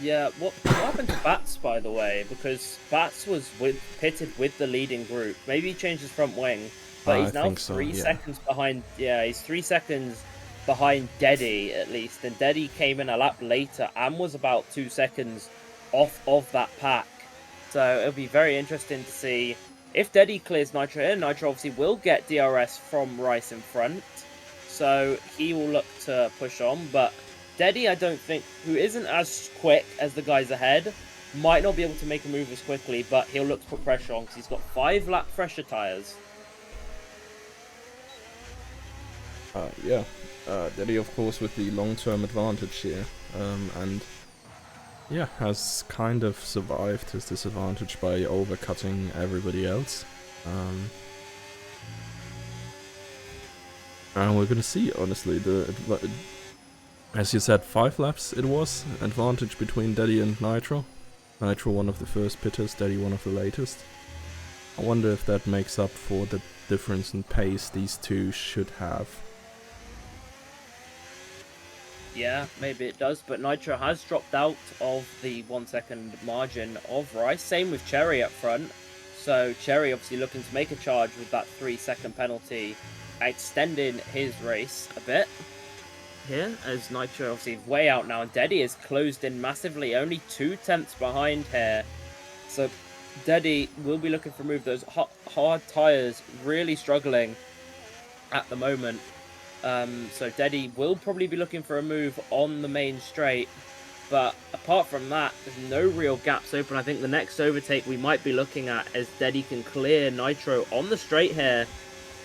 Yeah, what happened to Bats, by the way? Because Bats was pitted with the leading group. Maybe he changed his front wing, but I he's now think so, 3 seconds behind. Yeah, he's 3 seconds behind Deddy, at least. And Deddy came in a lap later and was about 2 seconds off of that pack. So it'll be very interesting to see if Deddy clears Nitro in. Nitro obviously will get DRS from Rice in front, so he will look to push on, but Deddy, I don't think, who isn't as quick as the guys ahead, might not be able to make a move as quickly, but he'll look to put pressure on because he's got 5-lap fresher tyres. Yeah, Daddy of course with the long-term advantage here, and yeah, has kind of survived his disadvantage by overcutting everybody else. And we're gonna see, honestly, as you said, 5 laps it was, advantage between Daddy and Nitro. Nitro one of the first pitters, Daddy one of the latest. I wonder if that makes up for the difference in pace these two should have. Yeah, maybe it does, but Nitro has dropped out of the 1 second margin of Rice. Same with Cherry up front. So Cherry obviously looking to make a charge with that 3-second penalty, extending his race a bit here, as Nitro obviously way out now, and Deddy is closed in massively, only 2/10 behind here. So Deddy will be looking for a move. Those hard tyres really struggling at the moment. So Deddy will probably be looking for a move on the main straight. But apart from that, there's no real gaps open. I think the next overtake we might be looking at, as Deddy can clear Nitro on the straight here,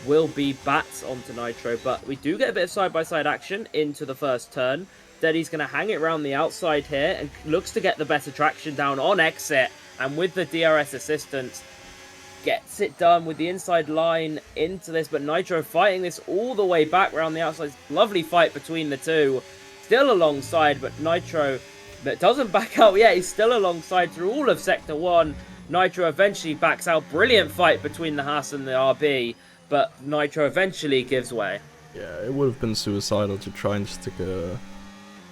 will be Bats onto Nitro, but we do get a bit of side-by-side action into the first turn. Deddy's going to hang it around the outside here and looks to get the better traction down on exit, and with the DRS assistance, gets it done with the inside line into this, but Nitro fighting this all the way back around the outside. Lovely fight between the two. Still alongside, but Nitro that doesn't back out yet. He's still alongside through all of Sector 1. Nitro eventually backs out. Brilliant fight between the Haas and the RB. But Nitro eventually gives way. Yeah, it would have been suicidal to try and stick a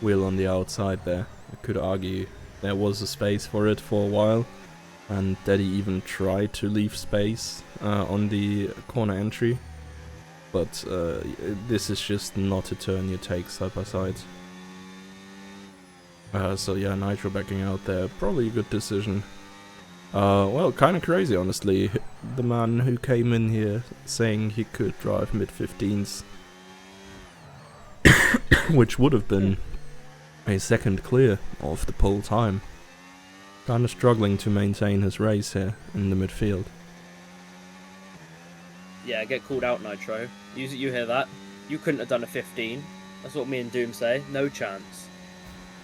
wheel on the outside there. I could argue there was a space for it for a while, and Daddy even tried to leave space on the corner entry. But this is just not a turn you take side by side. So yeah, Nitro backing out there, probably a good decision. Well, kind of crazy, honestly. The man who came in here saying he could drive mid-15s, which would have been a second clear of the pole time. Kind of struggling to maintain his race here in the midfield. Yeah, get called out, Nitro. You hear that? You couldn't have done a 15. That's what me and Doom say. No chance.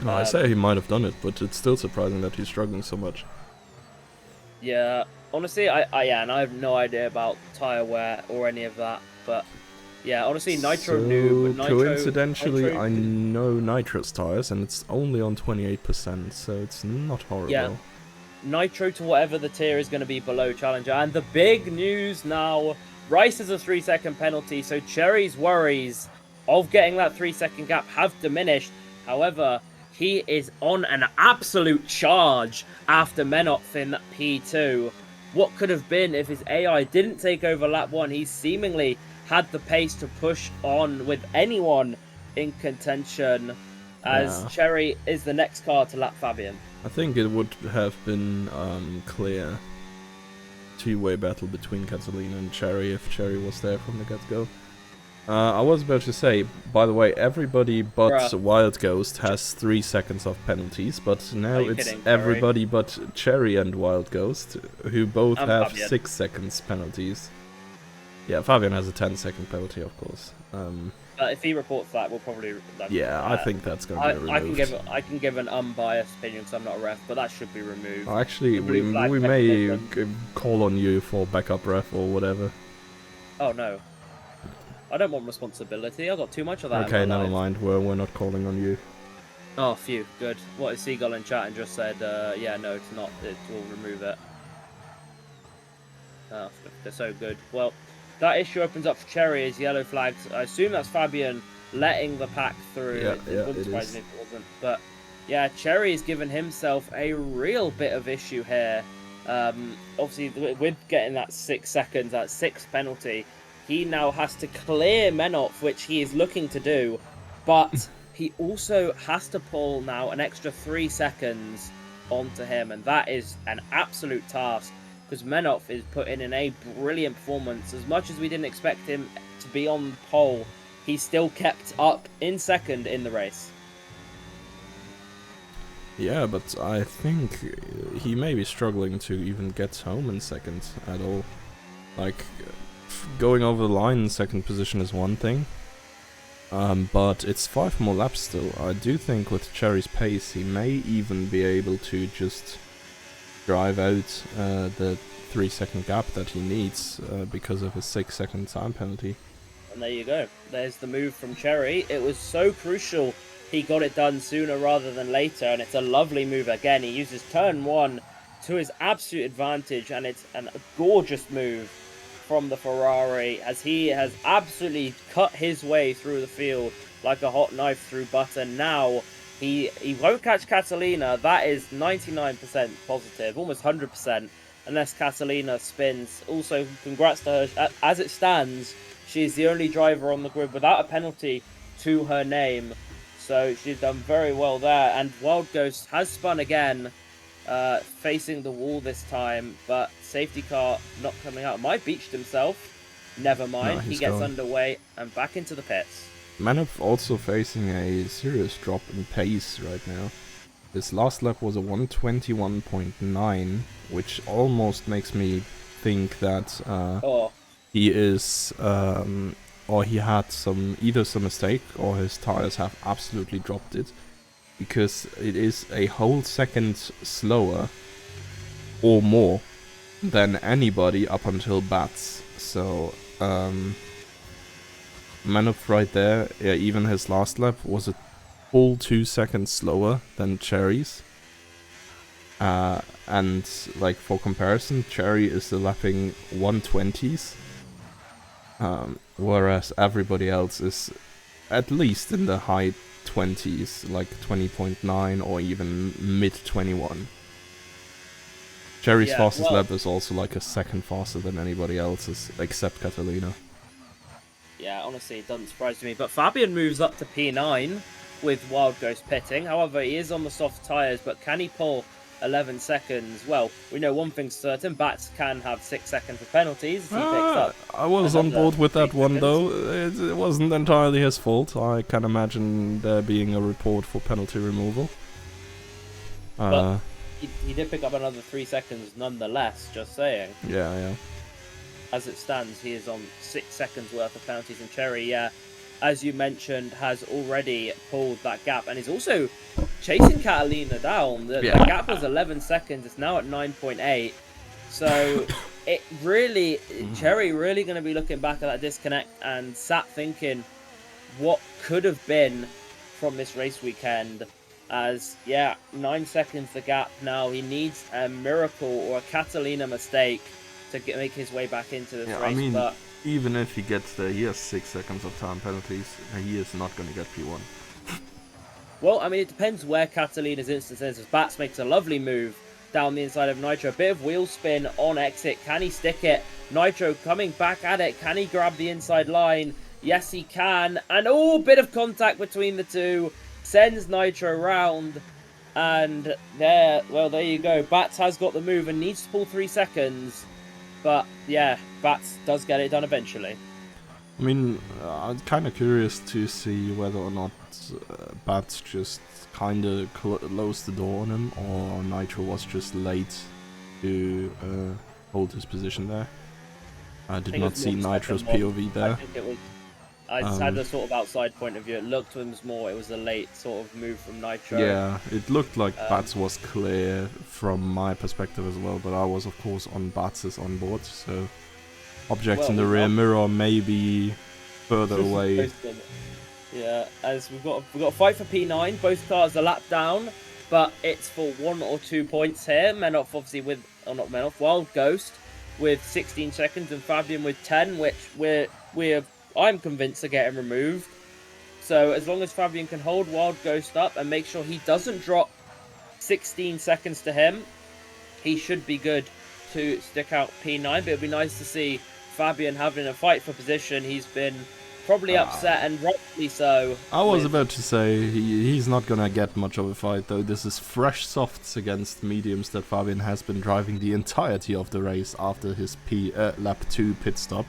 No, I say he might have done it, but it's still surprising that he's struggling so much. Yeah, honestly, I have no idea about tyre wear or any of that, but yeah, honestly, Nitro knew. But coincidentally, I know Nitro's tyres, and it's only on 28%, so it's not horrible. Yeah, Nitro to whatever the tier is going to be below Challenger. And the big news now, Rice has a 3-second penalty, so Cherry's worries of getting that 3-second gap have diminished. However, he is on an absolute charge after Menoph in P2. What could have been if his AI didn't take over lap 1? He seemingly had the pace to push on with anyone in contention, as Cherry is the next car to lap Fabian. I think it would have been clear two-way battle between Catalina and Cherry if Cherry was there from the get-go. I was about to say, by the way, everybody but Wild Ghost has 3 seconds of penalties, but now it's everybody but Cherry and Wild Ghost, who both have Fabian. 6 seconds penalties. Yeah, Fabian has a 10-second penalty, of course. If he reports that, we'll probably... yeah, I think that's going to be removed. I can give an unbiased opinion because I'm not a ref, but that should be removed. Actually, we may call on you for backup ref or whatever. Oh, no. I don't want responsibility. I got too much of that. Okay, never mind. We're not calling on you. Oh, phew. Good. What is Seagull in chat and just said, yeah, no, it's not. We'll remove it. Oh, they're so good. Well, that issue opens up for Cherry as yellow flags. I assume that's Fabian letting the pack through. Yeah, It yeah, wouldn't it surprise is. me if it wasn't. But yeah, Cherry's given himself a real bit of issue here. Obviously, with getting that 6 seconds, that sixth penalty, he now has to clear Menoff, which he is looking to do. But he also has to pull now an extra 3 seconds onto him. And that is an absolute task because Menoff is putting in a brilliant performance. As much as we didn't expect him to be on pole, he still kept up in second in the race. Yeah, but I think he may be struggling to even get home in second at all. Like, going over the line in second position is one thing, but it's 5 more laps still. I do think with Cherry's pace, he may even be able to just drive out the 3-second gap that he needs because of his 6-second time penalty. And there you go. There's the move from Cherry. It was so crucial he got it done sooner rather than later, and it's a lovely move again. He uses turn 1 to his absolute advantage, and it's a gorgeous move from the Ferrari as he has absolutely cut his way through the field like a hot knife through butter. Now he won't catch Catalina. That is 99% positive, almost 100%, unless Catalina spins. Also, congrats to her. As it stands, she is the only driver on the grid without a penalty to her name. So she's done very well there. And Wild Ghost has spun again, facing the wall this time, but safety car not coming out. Might beached himself. Never mind. No, He he's gets gone. underway and back into the pits. Manoff also facing a serious drop in pace right now. His last lap was a 121.9, which almost makes me think that he is, or he had either some mistake or his tires have absolutely dropped it, because it is a whole second slower or more than anybody up until Bats. So, Manoff right there, yeah, even his last lap was a full 2 seconds slower than Cherry's. And like for comparison, Cherry is lapping 120s, whereas everybody else is at least in the high 20s, like 20.9 or even mid 21. Cherry's fastest lap is also like a second faster than anybody else's, except Catalina. Yeah, honestly, it doesn't surprise me. But Fabian moves up to P9 with Wild Ghost pitting. However, he is on the soft tyres, but can he pull 11 seconds? Well, we know one thing's certain. Bats can have 6 seconds for penalties. He picks up. I was on board with that one, though. It wasn't entirely his fault. I can imagine there being a report for penalty removal. But he did pick up another 3 seconds nonetheless, just saying. Yeah. As it stands, he is on 6 seconds worth of penalties, and Cherry, as you mentioned, has already pulled that gap, and is also chasing Catalina down. The gap was 11 seconds, it's now at 9.8, so it really, Cherry really going to be looking back at that disconnect and sat thinking what could have been from this race weekend, as, 9 seconds the gap now. He needs a miracle or a Catalina mistake to make his way back into this race. I mean, but even if he gets there, he has 6 seconds of time penalties, and he is not going to get P1. Well, I mean, it depends where Catalina's instance is. As Bats makes a lovely move down the inside of Nitro. A bit of wheel spin on exit. Can he stick it? Nitro coming back at it. Can he grab the inside line? Yes, he can. And bit of contact between the two. Sends Nitro round. And there you go. Bats has got the move and needs to pull 3 seconds. But, yeah, Bats does get it done eventually. I mean, I'm kind of curious to see whether or not Bats just kind of closed the door on him, or Nitro was just late to hold his position there. I did not see Nitro's POV there. I think it was. I had a sort of outside point of view. It looked to him more. It was a late sort of move from Nitro. Yeah, it looked like Bats was clear from my perspective as well, but I was of course on Bats' on board, so objects in the rear mirror may be further away. Yeah, as we've got a fight for P9. Both cars are lap down, but it's for 1 or 2 points here. Menoff obviously not Menoff, Wild Ghost with 16 seconds and Fabian with 10, which I'm convinced are getting removed. So as long as Fabian can hold Wild Ghost up and make sure he doesn't drop 16 seconds to him, he should be good to stick out P9. But it'd be nice to see Fabian having a fight for position. He's been probably upset, and rightly so. I was about to say, he's not gonna get much of a fight, though. This is fresh softs against mediums that Fabian has been driving the entirety of the race after his lap 2 pit stop.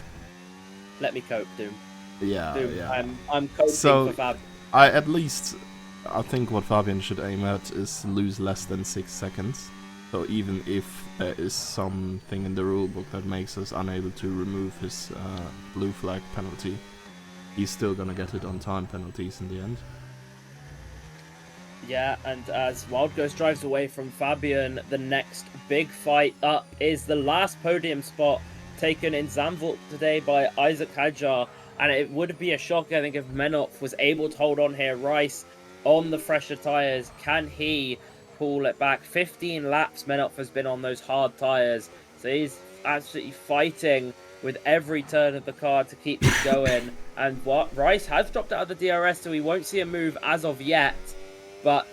Let me cope, Doom. Yeah, Doom. yeah. I'm coping So, for Fabian. I think what Fabian should aim at is lose less than 6 seconds. So even if there is something in the rulebook that makes us unable to remove his blue flag penalty, he's still gonna get it on time penalties in the end. Yeah, and as Wild Ghost drives away from Fabian, the next big fight up is the last podium spot taken in Zandvoort today by Isaac Hadjar. And it would be a shock, I think, if Menop was able to hold on here. Rice on the fresher tyres. Can he pull it back? 15 laps Menop has been on those hard tyres. So he's absolutely fighting with every turn of the car to keep it going. And what Rice has dropped out of the DRS, so we won't see a move as of yet. But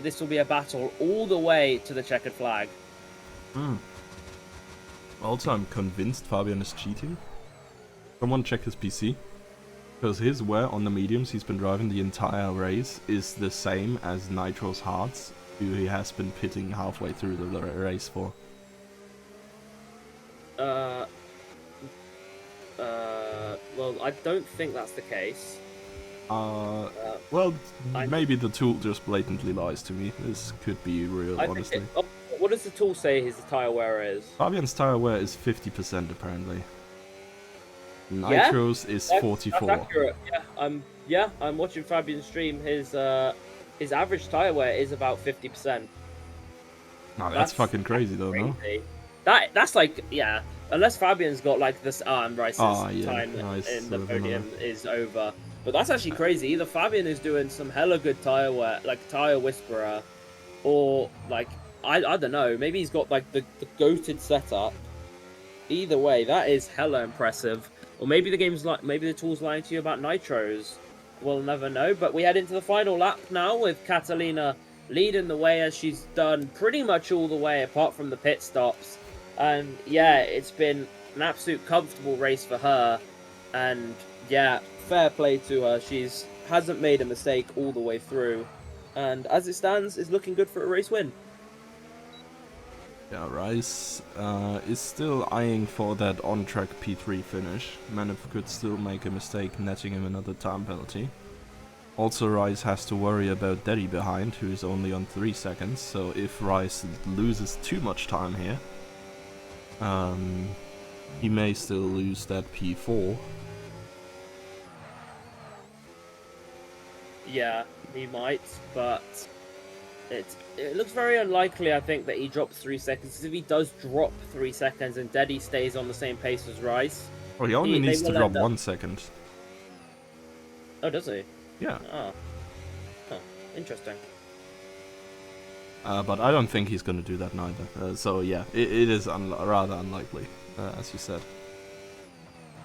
this will be a battle all the way to the checkered flag. Also, I'm convinced Fabian is cheating. Someone check his PC. Because his wear on the mediums he's been driving the entire race is the same as Nitro's hards, who he has been pitting halfway through the race for. Well, I don't think that's the case. Well, maybe the tool just blatantly lies to me. This could be real, honestly. What does the tool say his tyre wear is? Fabian's tyre wear is 50% apparently. Nitro's is 44. That's accurate. Yeah, I'm watching Fabian's stream. His average tyre wear is about 50%. No, that's fucking crazy though, no? That's like, yeah. Unless Fabian's got like this Rice's time nice. in the podium is over. But that's actually crazy. Either Fabian is doing some hella good tyre wear, like tyre whisperer, or like I don't know. Maybe he's got like the goated setup. Either way, that is hella impressive. Or maybe maybe the tool's lying to you about nitros. We'll never know. But we head into the final lap now with Catalina leading the way, as she's done pretty much all the way apart from the pit stops. And yeah, it's been an absolute comfortable race for her. And yeah, fair play to her. Hasn't made a mistake all the way through. And as it stands, is looking good for a race win. Yeah, Rice is still eyeing for that on-track P3 finish. Manif could still make a mistake, netting him another time penalty. Also, Rice has to worry about Daddy behind, who is only on 3 seconds, so if Rice loses too much time here, he may still lose that P4. Yeah, he might, but it looks very unlikely, I think, that he drops 3 seconds. Because if he does drop 3 seconds and Deddy stays on the same pace as Rice... Well, he only needs to drop 1 second. Oh, does he? Yeah. Oh, interesting. But I don't think he's going to do that neither. So yeah, it is rather unlikely, as you said.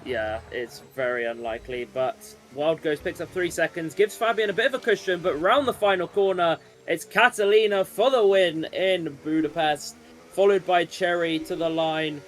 Yeah, it's very unlikely, but Wild Ghost picks up 3 seconds, gives Fabian a bit of a cushion, but round the final corner, it's Catalina for the win in Budapest, followed by Cherry to the line.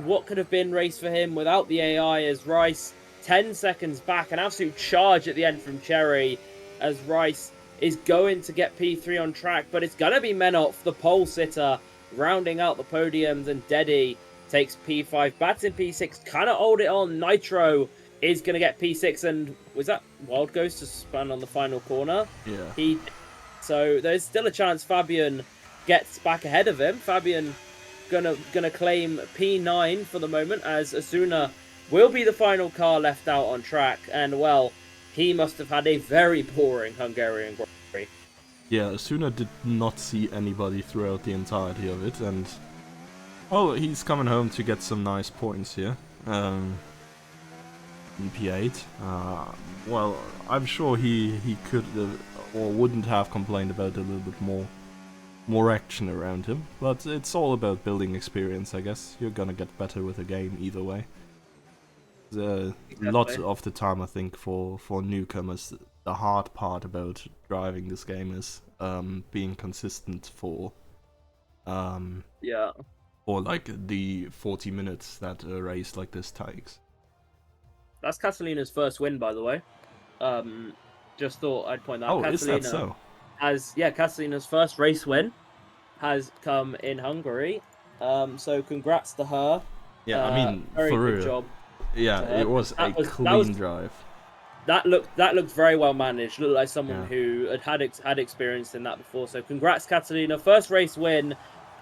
What could have been race for him without the AI as Rice 10 seconds back, an absolute charge at the end from Cherry as Rice is going to get P3 on track, but it's going to be Menop, the pole sitter, rounding out the podiums, and Deddy takes P5, bats in P6, cannot hold it on. Nitro is going to get P6, and was that Wild Ghost to spun on the final corner? Yeah. So there's still a chance Fabian gets back ahead of him. Fabian gonna claim P9 for the moment, as Asuna will be the final car left out on track, and well, he must have had a very boring Hungarian Grand Prix. Yeah, Asuna did not see anybody throughout the entirety of it, and oh, he's coming home to get some nice points here. In P8. Well, I'm sure he could or wouldn't have complained about it a little bit more more action around him. But it's all about building experience, I guess. You're gonna get better with the game either way. A lot Exactly. of the time, I think, for newcomers, the hard part about driving this game is being consistent um, Yeah. for like the 40 minutes that a race like this takes. That's Catalina's first win, by the way. Just thought I'd point out Oh, is that Catalina so? Catalina's first race win has come in Hungary. So congrats to her. Yeah, I mean, Very for good real. job Yeah, to it her. was a That was clean drive. that looked very well managed. Looked like someone Yeah. who had experience in that before. So congrats, Catalina. First race win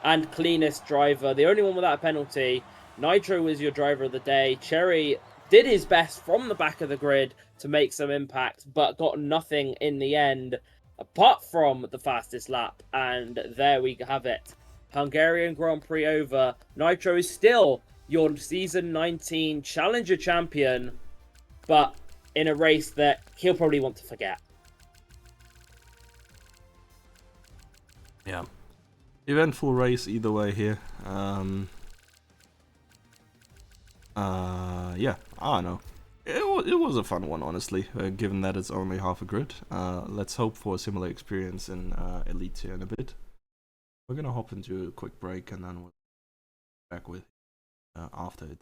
and cleanest driver. The only one without a penalty. Nitro was your driver of the day. Cherry did his best from the back of the grid to make some impact, but got nothing in the end, apart from the fastest lap. And there we have it. Hungarian Grand Prix over. Nitro is still your season 19 challenger champion, but in a race that he'll probably want to forget. Yeah. Eventful race either way here. Yeah, I don't know. It was a fun one, honestly, given that it's only half a grid. Let's hope for a similar experience in Elite here in a bit. We're gonna hop into a quick break and then we'll be back with after it.